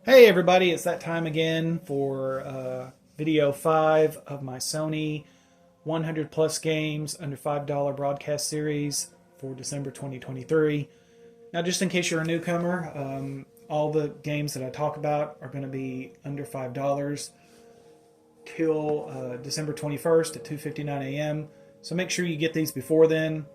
Hey everybody, it's that time again for video 5 of my Sony 100 plus games under $5 broadcast series for December 2023. Now just in case you're a newcomer, all the games that I talk about are going to be under $5 till December 21st at 2:59 a.m. So make sure you get these before then.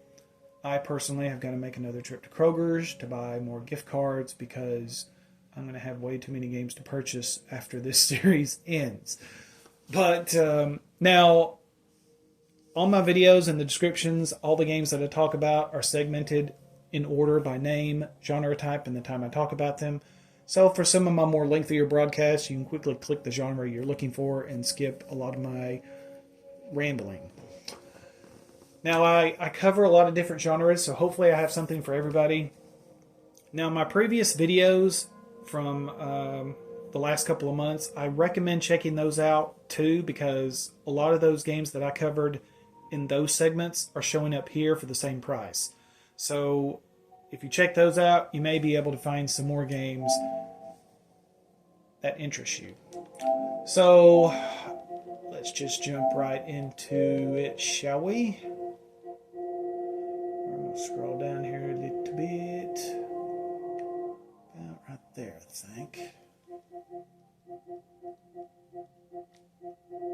I personally have got to make another trip to Kroger's to buy more gift cards because I'm going to have way too many games to purchase after this series ends. But now, all my videos and the descriptions, all the games that I talk about are segmented in order by name, genre type, and the time I talk about them. So for some of my more lengthier broadcasts, you can quickly click the genre you're looking for and skip a lot of my rambling. Now, I cover a lot of different genres, so hopefully I have something for everybody. Now, my previous videos from the last couple of months, I recommend checking those out too, because a lot of those games that I covered in those segments are showing up here for the same price. So if you check those out, you may be able to find some more games that interest you. So let's just jump right into it, shall we? I'm going to scroll down here a little bit. About right there, I think.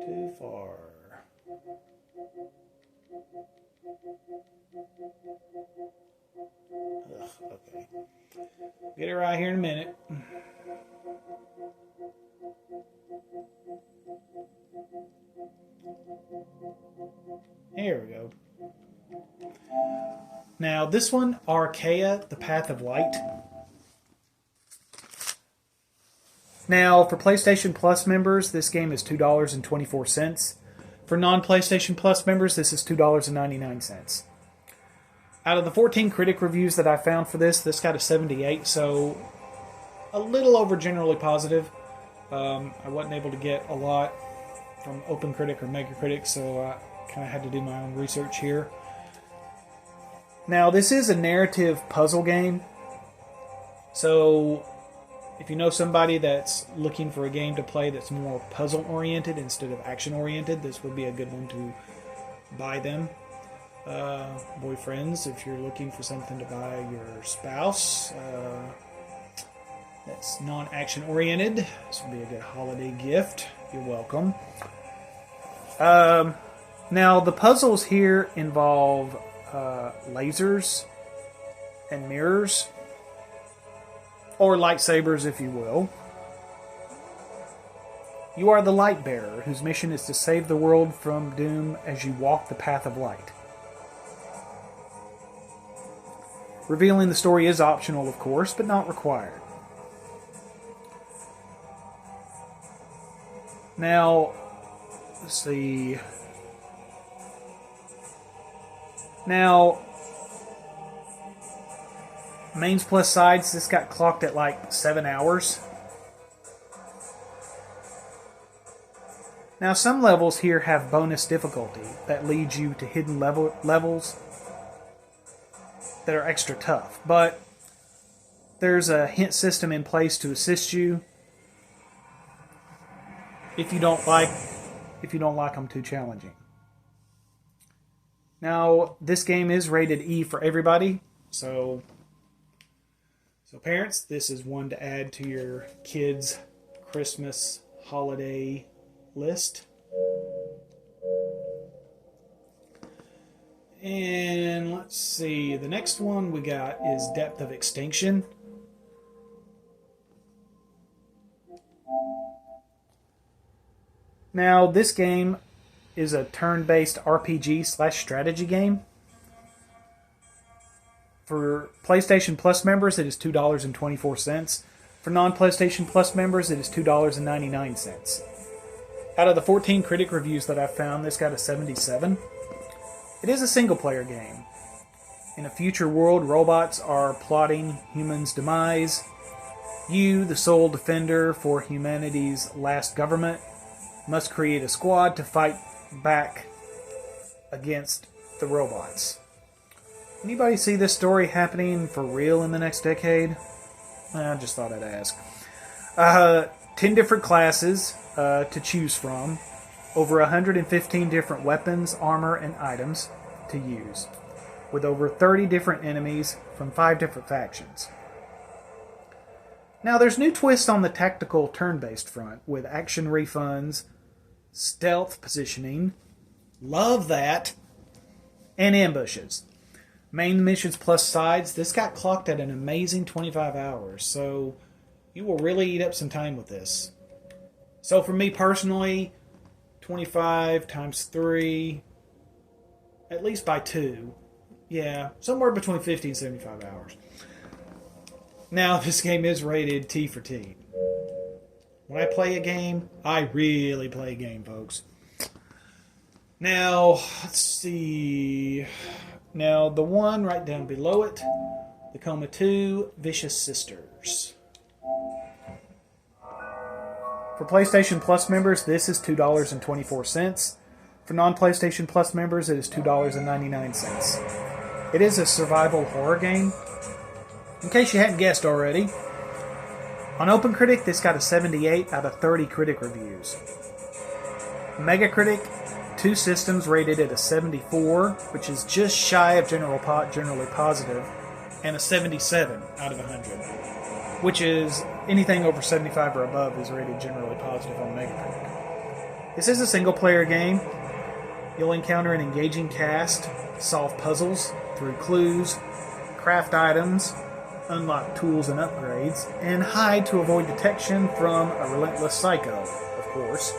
Too far. Ugh, okay. Get it right here in a minute. Here we go. Now, this one, Archaica, The Path of Light. Now, for PlayStation Plus members, this game is $2.24. For non-PlayStation Plus members, this is $2.99. Out of the 14 critic reviews that I found for this got a 78, so a little over generally positive. I wasn't able to get a lot from OpenCritic or Megacritic, so I kind of had to do my own research here. Now, this is a narrative puzzle game, so if you know somebody that's looking for a game to play that's more puzzle-oriented instead of action-oriented, this would be a good one to buy them. Boyfriends, if you're looking for something to buy your spouse that's non-action-oriented, this would be a good holiday gift. You're welcome. Now, the puzzles here involve lasers and mirrors, or lightsabers, if you will. You are the light bearer, whose mission is to save the world from doom as you walk the path of light. Revealing the story is optional, of course, but not required. Now, let's see. Now, mains plus sides, this got clocked at like 7 hours. Now, some levels here have bonus difficulty that leads you to hidden levels that are extra tough, but there's a hint system in place to assist you if you don't like them too challenging. Now, this game is rated E for everybody, so parents, this is one to add to your kids' Christmas holiday list. And let's see, the next one we got is Depth of Extinction. Now, this game is a turn-based RPG/strategy game. For PlayStation Plus members, it is $2.24. For non-PlayStation Plus members, it is $2.99. Out of the 14 critic reviews that I found, this got a 77. It is a single-player game. In a future world, robots are plotting humans' demise. You, the sole defender for humanity's last government, must create a squad to fight back against the robots. Anybody see this story happening for real in the next decade? I just thought I'd ask. 10 different classes to choose from. Over 115 different weapons, armor, and items to use. With over 30 different enemies from 5 different factions. Now, there's new twists on the tactical turn-based front with action refunds, stealth positioning, love that, and ambushes. Main missions plus sides, this got clocked at an amazing 25 hours, so you will really eat up some time with this. So for me personally, 25 times 3, at least by 2, yeah, somewhere between 50 and 75 hours. Now, this game is rated T for T. When I play a game, I really play a game, folks. Now, let's see. Now, the one right down below it, the Coma 2, Vicious Sisters. For PlayStation Plus members, this is $2.24. For non-PlayStation Plus members, it is $2.99. It is a survival horror game. In case you hadn't guessed already, on OpenCritic, this got a 78 out of 30 critic reviews. Metacritic, 2 systems rated at a 74, which is just shy of generally positive, and a 77 out of 100, which is anything over 75 or above is rated generally positive on Metacritic. This is a single-player game. You'll encounter an engaging cast, solve puzzles through clues, craft items, unlock tools and upgrades, and hide to avoid detection from a relentless psycho, of course.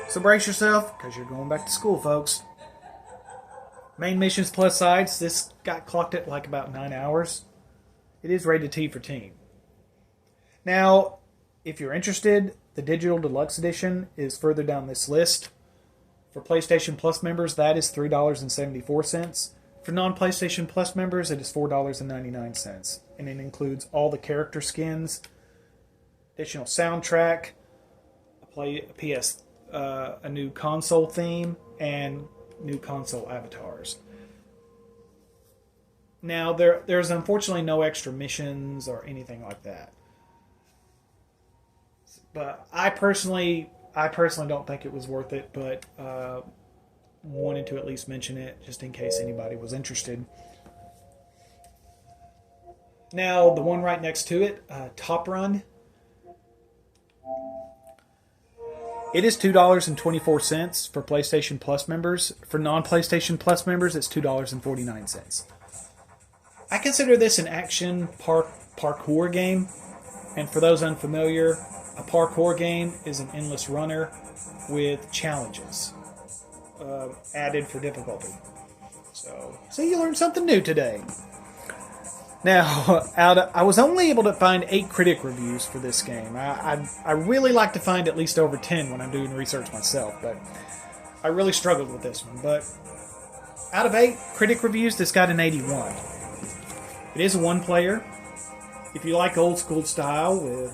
So brace yourself, because you're going back to school, folks. Main missions plus sides, this got clocked at like about 9 hours. It is rated T for teen. Now, if you're interested, the Digital Deluxe Edition is further down this list. For PlayStation Plus members, that is $3.74. For non-PlayStation Plus members, it is $4.99, and it includes all the character skins, additional soundtrack, a new console theme, and new console avatars. Now, there's unfortunately no extra missions or anything like that. But I personally don't think it was worth it, but wanted to at least mention it just in case anybody was interested. Now, the one right next to it, Top Run. It is $2.24 for PlayStation Plus members. For non-PlayStation Plus members, it's $2.49. I consider this an action parkour game. And for those unfamiliar, a parkour game is an endless runner with challenges added for difficulty. So, see, you learned something new today. Now, I was only able to find 8 critic reviews for this game. I really like to find at least over 10 when I'm doing research myself, but I really struggled with this one. But out of 8 critic reviews, this got an 81. It is a one-player. If you like old school style with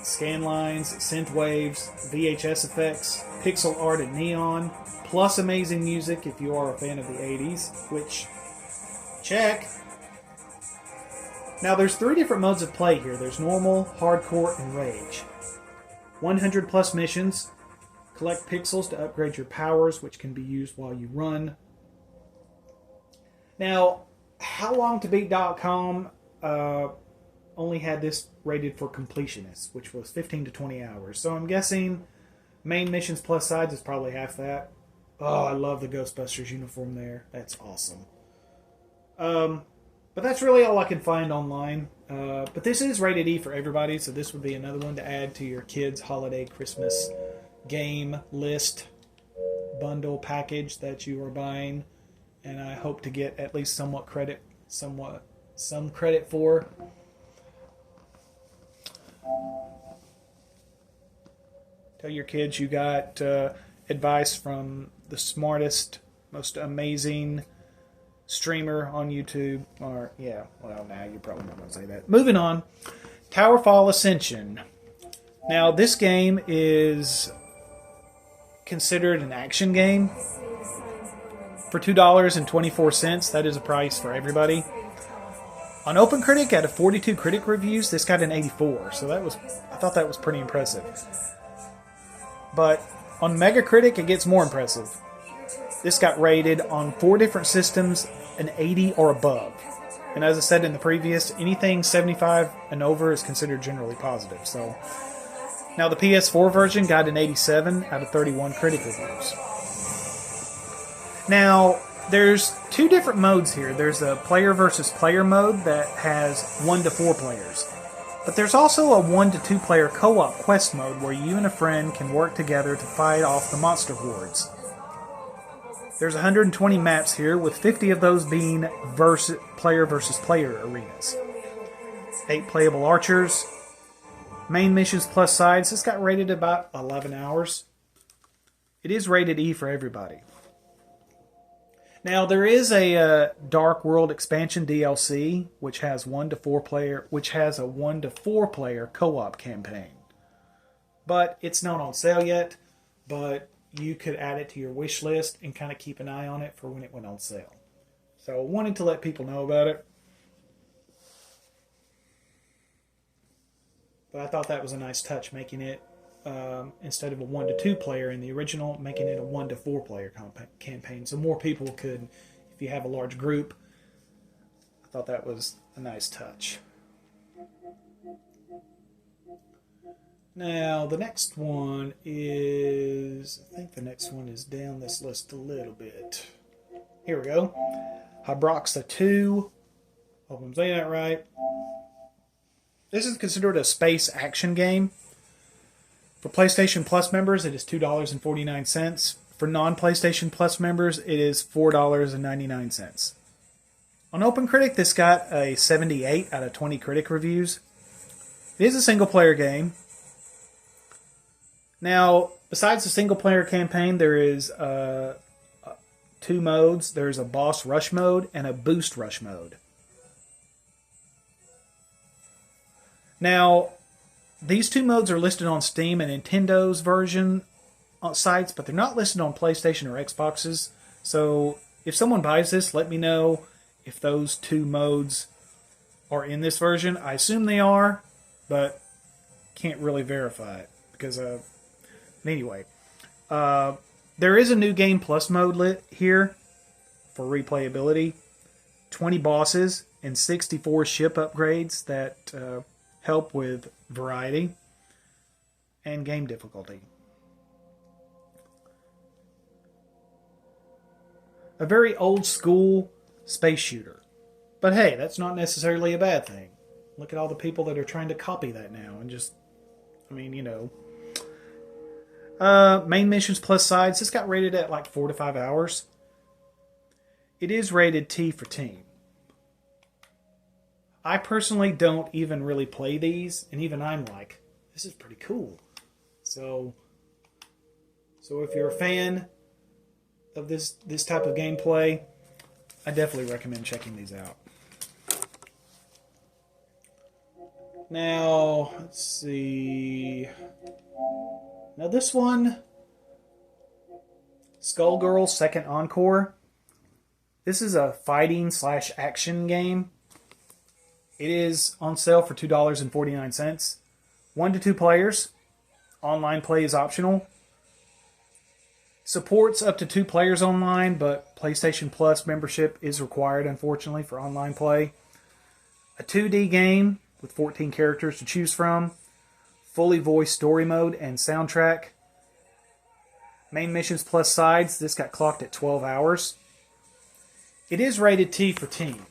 scan lines, synth waves, VHS effects, pixel art and neon, plus amazing music if you are a fan of the 80s, which, check. Now, there's 3 different modes of play here. There's normal, hardcore, and rage. 100 plus missions. Collect pixels to upgrade your powers, which can be used while you run. Now, HowLongToBeat.com only had this rated for completionists, which was 15 to 20 hours. So I'm guessing main missions plus sides is probably half that. Oh, I love the Ghostbusters uniform there. That's awesome. But that's really all I can find online. But this is rated E for everybody, so this would be another one to add to your kids' holiday Christmas game list bundle package that you are buying. And I hope to get at least some credit for. Tell your kids you got advice from the smartest, most amazing streamer on YouTube. Or, yeah, well, now you're probably not going to say that. Moving on. Towerfall Ascension. Now, this game is considered an action game. For $2.24, that is a price for everybody. On OpenCritic, out of 42 critic reviews, this got an 84. So I thought that was pretty impressive. But on Metacritic, it gets more impressive. This got rated on 4 different systems an 80 or above. And as I said in the previous, anything 75 and over is considered generally positive. So now the PS4 version got an 87 out of 31 critic reviews. Now, there's 2 different modes here. There's a player versus player mode that has 1 to 4 players. But there's also a 1 to 2 player co-op quest mode where you and a friend can work together to fight off the monster hordes. There's 120 maps here, with 50 of those being player versus player arenas. 8 playable archers. Main missions plus sides. This got rated about 11 hours. It is rated E for everybody. Now there is a Dark World expansion DLC which has a 1 to 4 player co-op campaign. But it's not on sale yet, but you could add it to your wish list and kind of keep an eye on it for when it went on sale. So I wanted to let people know about it. But I thought that was a nice touch, making it, instead of a 1 to 2 player in the original, making it a 1 to 4 player campaign. So more people could, if you have a large group, I thought that was a nice touch. Now, the next one is, I think the next one is down this list a little bit. Here we go. Habroxia 2. Hope I'm saying that right. This is considered a space action game. For PlayStation Plus members, it is $2.49. For non-PlayStation Plus members, it is $4.99. On OpenCritic, this got a 78 out of 20 critic reviews. It is a single-player game. Now, besides the single-player campaign, there is 2 modes. There's a boss rush mode and a boost rush mode. Now, these 2 modes are listed on Steam and Nintendo's version sites, but they're not listed on PlayStation or Xboxes. So, if someone buys this, let me know if those 2 modes are in this version. I assume they are, but can't really verify it because anyway, there is a new Game Plus mode here for replayability. 20 bosses and 64 ship upgrades that help with variety and game difficulty. A very old school space shooter. But hey, that's not necessarily a bad thing. Look at all the people that are trying to copy that now and just, I mean, you know. Main missions plus sides. This got rated at like 4 to 5 hours. It is rated T for teen. I personally don't even really play these, and even I'm like, this is pretty cool. So if you're a fan of this type of gameplay, I definitely recommend checking these out. Now, let's see. Now this one, Skullgirls Second Encore. This is a fighting/action game. It is on sale for $2.49. 1 to 2 players. Online play is optional. Supports up to 2 players online, but PlayStation Plus membership is required, unfortunately, for online play. A 2D game with 14 characters to choose from. Fully voiced story mode and soundtrack. Main missions plus sides. This got clocked at 12 hours. It is rated T for teen.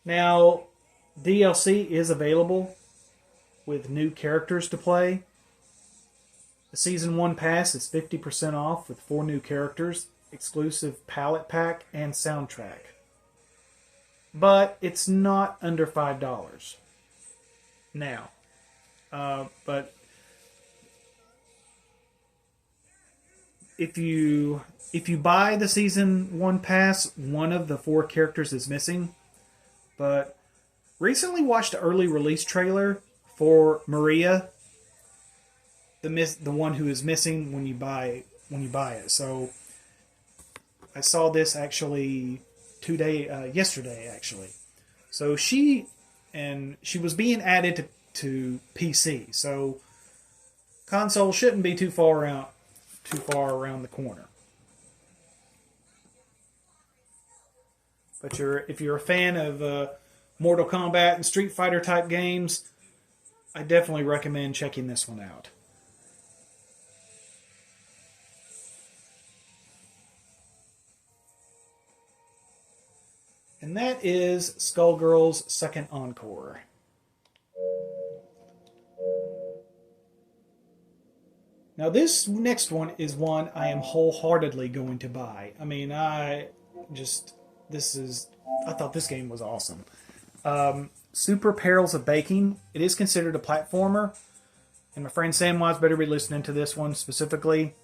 Now, DLC is available with new characters to play. The Season 1 Pass is 50% off with 4 new characters, exclusive palette pack, and soundtrack. But it's not under $5. Now, but if you buy the Season 1 Pass, one of the 4 characters is missing. But recently watched an early release trailer for Maria, the one who is missing when you buy it. So I saw this actually yesterday actually. So she was being added to PC. So console shouldn't be too far around the corner. But if you're a fan of Mortal Kombat and Street Fighter type games, I definitely recommend checking this one out. And that is Skullgirls' second Encore. Now this next one is one I am wholeheartedly going to buy. I mean, I thought this game was awesome. Super Perils of Baking. It is considered a platformer. And my friend Samwise better be listening to this one specifically.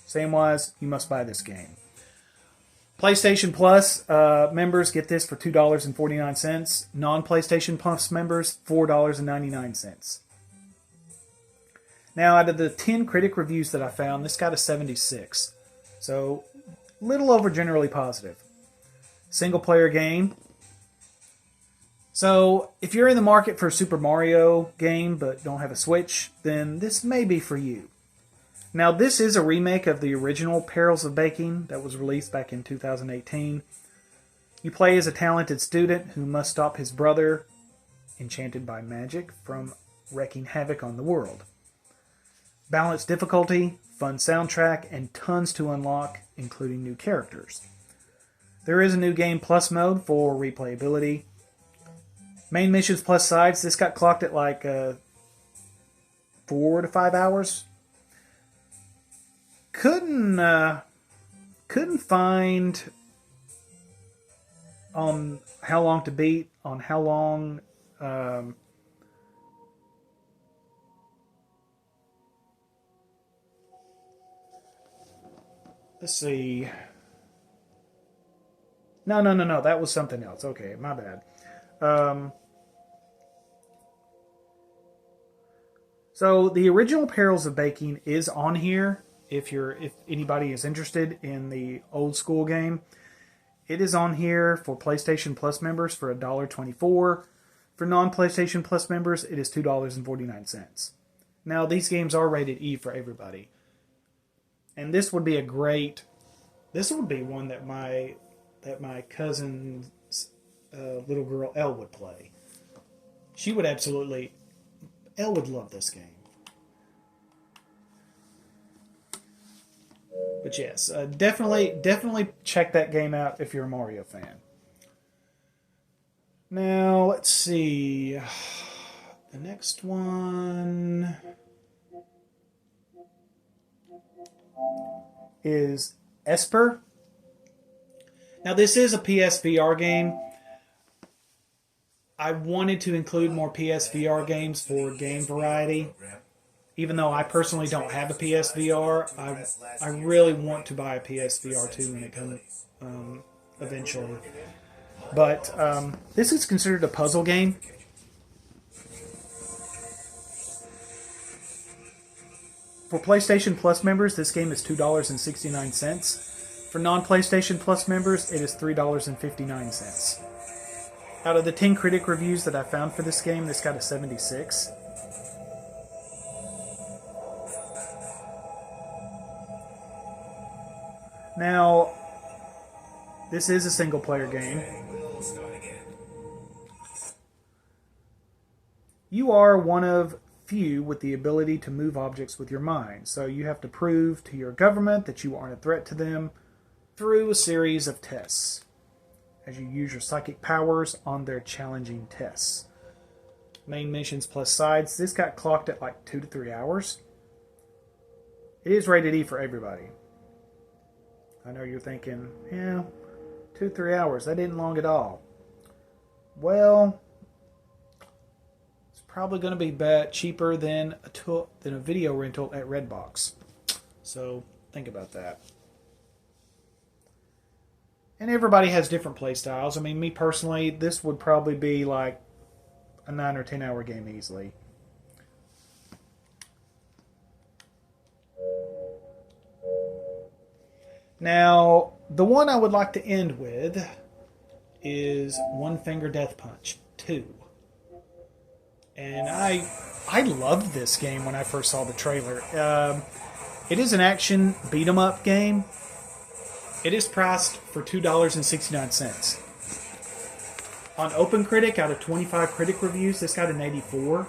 Samwise, you must buy this game. PlayStation Plus members get this for $2.49. Non-PlayStation Plus members, $4.99. Now, out of the 10 critic reviews that I found, this got a 76. So, little over generally positive. Single-player game. So, if you're in the market for a Super Mario game but don't have a Switch, then this may be for you. Now, this is a remake of the original Perils of Baking that was released back in 2018. You play as a talented student who must stop his brother, enchanted by magic, from wreaking havoc on the world. Balanced difficulty, fun soundtrack, and tons to unlock, including new characters. There is a new game plus mode for replayability. Main missions plus sides, this got clocked at like 4 to 5 hours. Couldn't find on how long to beat, on how long let's see. No, that was something else. Okay, my bad. So the original Perils of Baking is on here. If anybody is interested in the old school game, it is on here for PlayStation Plus members for $1.24. For non-PlayStation Plus members, it is $2.49. Now these games are rated E for everybody, and this would be one that my cousin's little girl Elle would play. Elle would love this game. But yes, definitely check that game out if you're a Mario fan. Now, let's see. The next one is Esper. Now, this is a PSVR game. I wanted to include more PSVR games for game variety. Even though I personally don't have a PSVR, I really want to buy a PSVR 2 when it comes eventually. But this is considered a puzzle game. For PlayStation Plus members, this game is $2.69. For non-PlayStation Plus members, it is $3.59. Out of the 10 critic reviews that I found for this game, this got a 76. Now, this is a single-player game. You are one of few with the ability to move objects with your mind, so you have to prove to your government that you aren't a threat to them through a series of tests, as you use your psychic powers on their challenging tests. Main missions plus sides, this got clocked at like 2 to 3 hours. It is rated E for everybody. I know you're thinking, 2 to 3 hours, that isn't long at all. Well, it's probably going to be cheaper than a video rental at Redbox. So think about that. And everybody has different play styles. I mean, me personally, this would probably be like a 9 or 10 hour game easily. Now, the one I would like to end with is One Finger Death Punch 2. And I loved this game when I first saw the trailer. It is an action beat-em-up game. It is priced for $2.69. On OpenCritic, out of 25 critic reviews, this got an 84.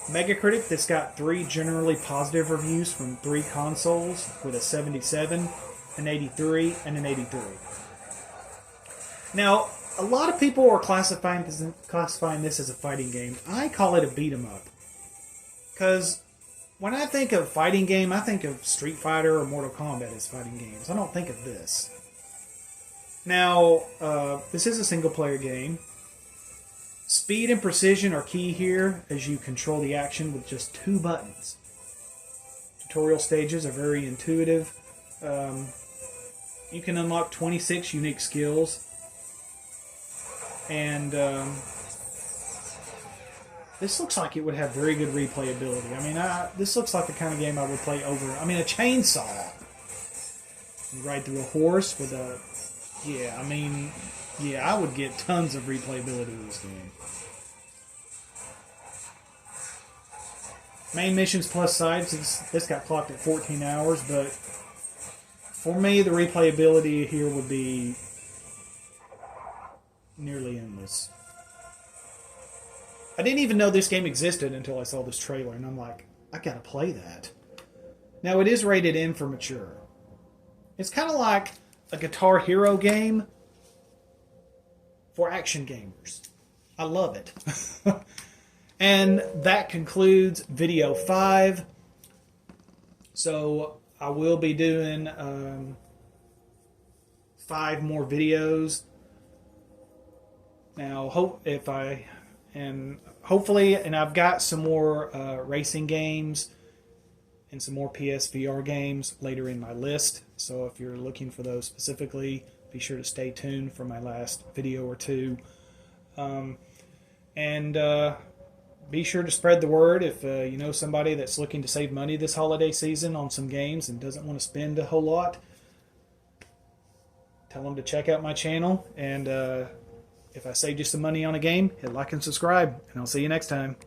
Megacritic, this got 3 generally positive reviews from 3 consoles with a 77, an 83, and an 83. Now, a lot of people are classifying this as a fighting game. I call it a beat-em-up. Because when I think of fighting game, I think of Street Fighter or Mortal Kombat as fighting games. I don't think of this. Now, this is a single-player game. Speed and precision are key here as you control the action with just 2 buttons. Tutorial stages are very intuitive. You can unlock 26 unique skills. And this looks like it would have very good replayability. I mean, this looks like the kind of game I would play over. I mean, a chainsaw. You ride through a horse with a... Yeah, I mean... Yeah, I would get tons of replayability in this game. Main missions plus sides, this got clocked at 14 hours, but for me, the replayability here would be nearly endless. I didn't even know this game existed until I saw this trailer, and I'm like, I gotta play that. Now, it is rated M for mature. It's kind of like a Guitar Hero game for action gamers. I love it. And that concludes video 5. So I will be doing 5 more videos. Now, hopefully, I've got some more racing games and some more PSVR games later in my list. So if you're looking for those specifically, be sure to stay tuned for my last video or 2. Be sure to spread the word if you know somebody that's looking to save money this holiday season on some games and doesn't want to spend a whole lot. Tell them to check out my channel, and if I saved you some money on a game, hit like and subscribe, and I'll see you next time.